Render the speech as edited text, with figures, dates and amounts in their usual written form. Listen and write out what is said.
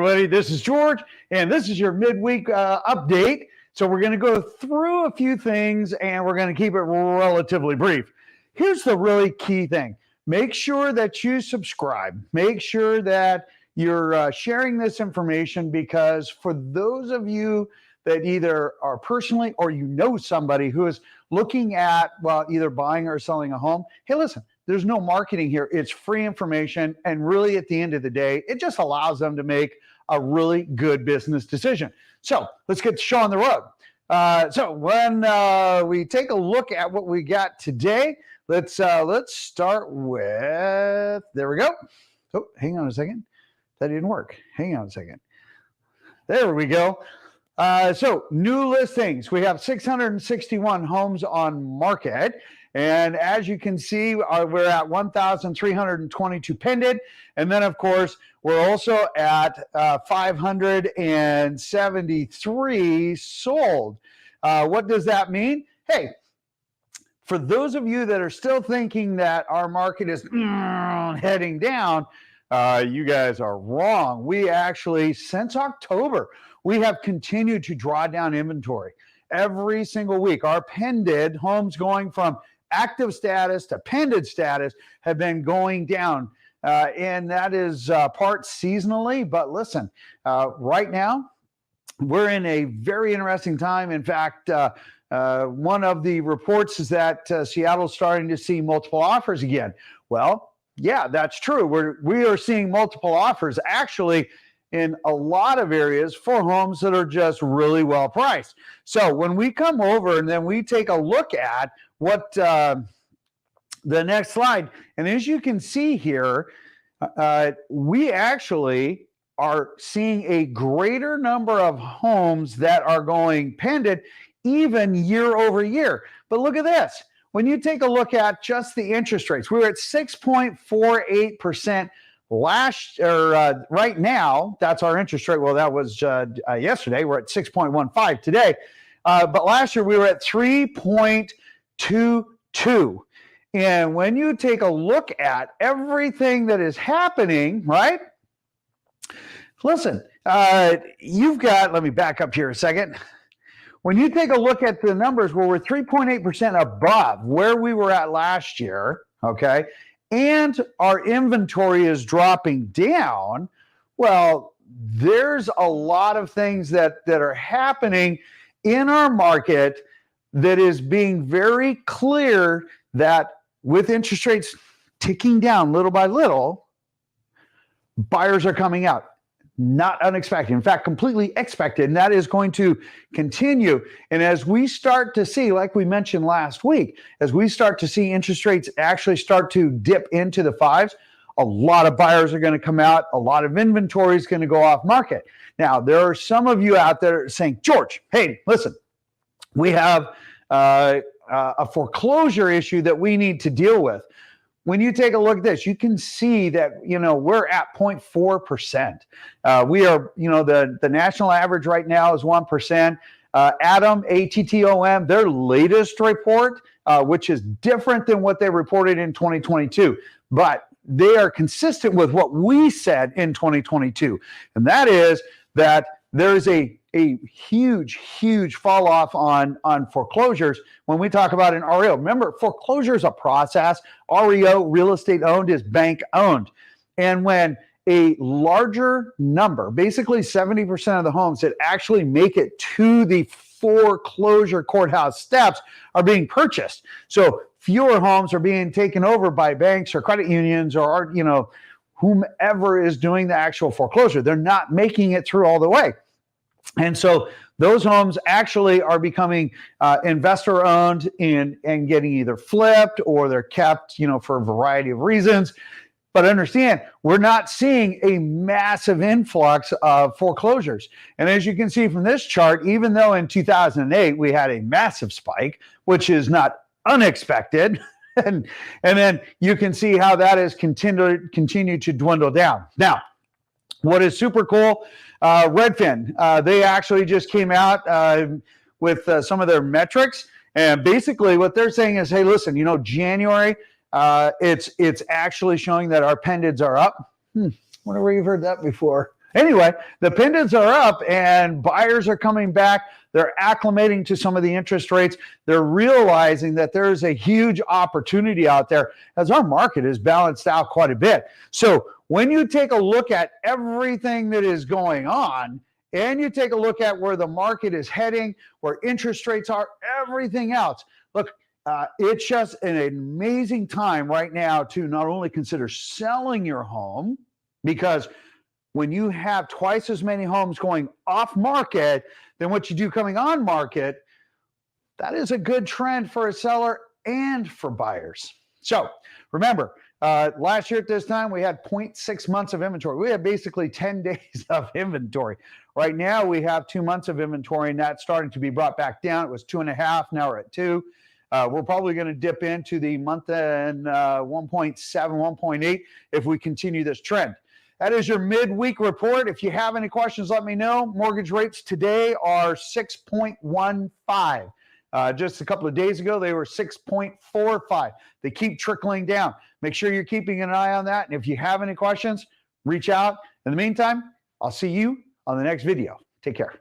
everybody. This is George, and this is your midweek update. So we're going to go through a few things, and we're going to keep it relatively brief. Here's the really key thing. Make sure that you subscribe. Make sure that you're sharing this information, because for those of you that either are personally or you know somebody who is looking at, well, either buying or selling a home, hey, listen, there's no marketing here. It's free information. And really, at the end of the day, it just allows them to make a really good business decision. So let's get the show on the road. So when we take a look at what we got today, let's start with, there we go. Oh, hang on a second. That didn't work. Hang on a second. There we go. So new listings, we have 661 homes on market. And as you can see, we're at 1,322 pended. And then, of course, we're also at 573 sold. What does that mean? Hey, for those of you that are still thinking that our market is heading down, you guys are wrong. We actually, since October, we have continued to draw down inventory every single week. Our pended homes going from active status to pended status have been going down. And that is part seasonally. But listen, right now, we're in a very interesting time. In fact, one of the reports is that Seattle's starting to see multiple offers again. Well, yeah, that's true. We are seeing multiple offers actually in a lot of areas for homes that are just really well priced. So when we come over and then we take a look at what the next slide, and as you can see here, we actually are seeing a greater number of homes that are going pended even year over year. But look at this. When you take a look at just the interest rates, we were at 6.48% right now. That's our interest rate. Well, that was yesterday. We're at 6.15 today. But last year we were at 3.22. And when you take a look at everything that is happening, right? Listen, you've got, let me back up here a second. When you take a look at the numbers where we're 3.8% above where we were at last year, okay, and our inventory is dropping down, well, there's a lot of things that are happening in our market that is being very clear that with interest rates ticking down little by little, buyers are coming out. Not unexpected. In fact, completely expected. And that is going to continue. And as we start to see, like we mentioned last week, as we start to see interest rates actually start to dip into the fives, a lot of buyers are going to come out. A lot of inventory is going to go off market. Now, there are some of you out there saying, George, hey, listen, we have a foreclosure issue that we need to deal with. When you take a look at this, you can see that, we're at 0.4%. We are, the national average right now is 1%. ATTOM, their latest report, which is different than what they reported in 2022, but they are consistent with what we said in 2022. And that is that there's a huge fall off on foreclosures when we talk about an REO. Remember, foreclosure is a process. REO, real estate owned, is bank owned. And when a larger number, basically 70% of the homes that actually make it to the foreclosure courthouse steps are being purchased. So fewer homes are being taken over by banks or credit unions or, whomever is doing the actual foreclosure. They're not making it through all the way. And so those homes actually are becoming investor owned and getting either flipped or they're kept, for a variety of reasons. But understand, we're not seeing a massive influx of foreclosures. And as you can see from this chart, even though in 2008 we had a massive spike, which is not unexpected, and then you can see how that has continued to dwindle down. Now, what is super cool, Redfin, they actually just came out with some of their metrics. And basically what they're saying is, hey, listen, January, it's actually showing that our pendeds are up. Wonder where you've heard that before. Anyway, the pendants are up and buyers are coming back. They're acclimating to some of the interest rates. They're realizing that there's a huge opportunity out there as our market is balanced out quite a bit. So when you take a look at everything that is going on and you take a look at where the market is heading, where interest rates are, everything else, look, it's just an amazing time right now to not only consider selling your home, because when you have twice as many homes going off market than what you do coming on market, that is a good trend for a seller and for buyers. So remember, last year at this time, we had 0.6 months of inventory. We had basically 10 days of inventory. Right now, we have 2 months of inventory, and that's starting to be brought back down. It was 2.5, now we're at 2. We're probably going to dip into the month and 1.7, 1.8 if we continue this trend. That is your midweek report. If you have any questions, let me know. Mortgage rates today are 6.15. Just a couple of days ago, they were 6.45. They keep trickling down. Make sure you're keeping an eye on that. And if you have any questions, reach out. In the meantime, I'll see you on the next video. Take care.